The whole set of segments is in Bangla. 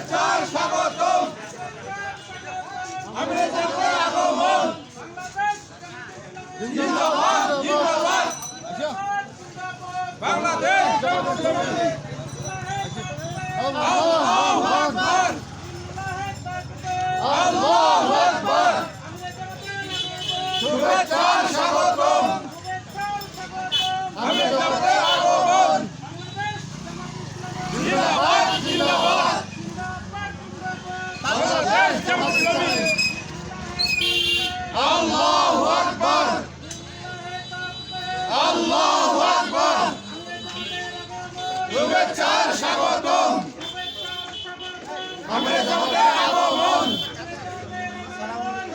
শুভেচ্ছার স্বাগতম আমিরের জামাতের আগমন জিন্দাবাদ জিন্দাবাদ বাংলাদেশ আল্লাহু আকবার আল্লাহু আকবার শুভেচ্ছার স্বাগতম আমিরের জামাতের আগমন জিন্দাবাদ জিন্দাবাদ বাংলাদেশ জামাত ইসলামী আল্লাহু আকবার আল্লাহু আকবার শুভেচ্ছার স্বাগতম আমিরের জামাতের আগমন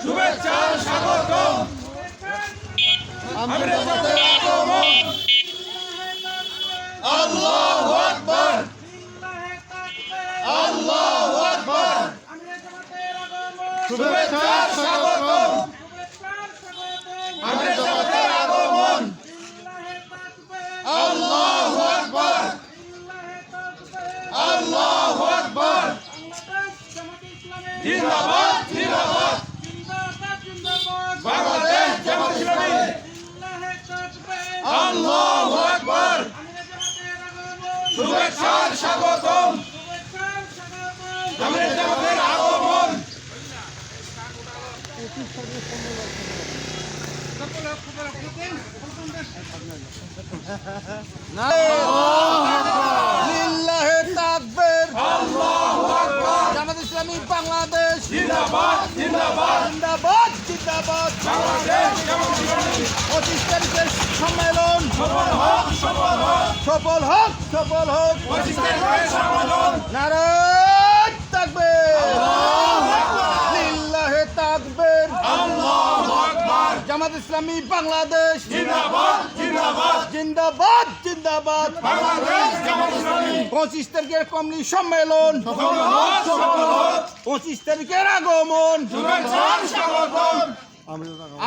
শুভেচ্ছার স্বাগতম আমিরের জামাতের আগমন আল্লাহু আকবার আল্লাহু আকবার শুভেচ্ছার স্বাগতম আমিরের জামাতের আগমন আল্লাহু আকবার আল্লাহু আকবার জিন্দাবাদ জিন্দাবাদ বাংলাদেশ জামাত ইসলামী আল্লাহু আকবার শুভেচ্ছার স্বাগতম আমিরের জামাতের আগমন লিল্লাহে তাকবীর আল্লাহু আকবার জামাত ইসলামী বাংলাদেশ জিন্দাবাদ জিন্দাবাদ জিন্দাবাদ জিন্দাবাদ বাংলাদেশ জামাত ইসলামী 25 তারিখের সম্মেলন সফল হোক সফল হোক সফল হোক সফল হোক 25 তারিখের সম্মেলন নারায়ে তাকবীর লিল্লাহে তাকবীর আল্লাহু আকবার জামাত ইসলামী বাংলাদেশ জিন্দাবাদ জিন্দাবাদ জিন্দাবাদ জিন্দাবাদ বাংলাদেশ জামাত ইসলামী 25 তারিখের কমিটি সম্মেলন সফল হোক সফল হোক 25 তারিখের আগমন শুভেচ্ছার স্বাগতম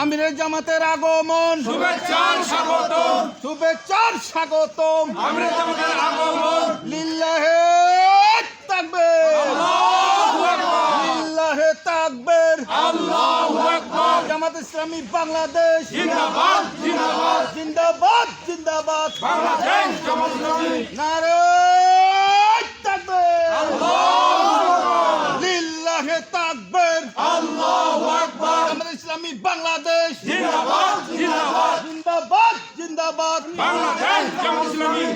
আমিরের জামাতের আগমন শুভেচ্ছার স্বাগতম শুভেচ্ছার স্বাগতম আমিরের জামাতের আগমন লিল্লাহে তাকবীর আল্লাহু আকবার লিল্লাহে তাকবীর আল্লাহু আকবার জামাত ইসলামী বাংলাদেশ জিন্দাবাদ জিন্দাবাদ জিন্দাবাদ জিন্দাবাদ বাংলাদেশ জামাত ইসলামী নারায়ে তাকবীর আল্লাহু আকবার লিল্লাহে তাকবীর আল্লাহু আকবার জামাত ইসলামী বাংলাদেশ জিন্দাবাদ জিন্দাবাদ জিন্দাবাদ জিন্দাবাদ বাংলাদেশ জামাত ইসলামী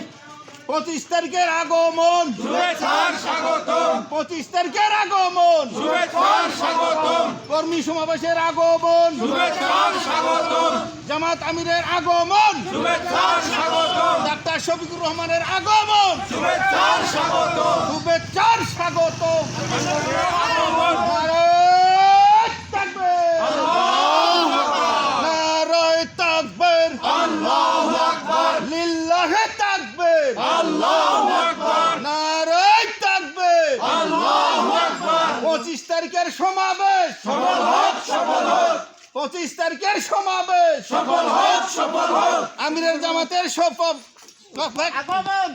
25 তারিখের আগমন শুভেচ্ছার স্বাগতম 25 তারিখের আগমন শুভেচ্ছার স্বাগতম কর্মী সমাবেশের আগমন শুভেচ্ছার স্বাগতম জামাত আমিরের আগমন শুভেচ্ছার স্বাগতম ডাক্তার শফিকুর রহমানের আগমন শুভেচ্ছার স্বাগতম শুভেচ্ছার স্বাগতম আগমন নারায়ে তাকবীর আল্লাহু আকবার নারায়ে তাকবীর আল্লাহু আকবার লিল্লাহে তাকবীর আল্লাহু আকবার নারায়ে তাকবীর আল্লাহু আকবার 25 তারিখের সমাবেশ সফল হোক সফল হোক 25 তারিখের সমাবেশ সফল হোক সফল হোক আমিরের জামাতের সফল আগমন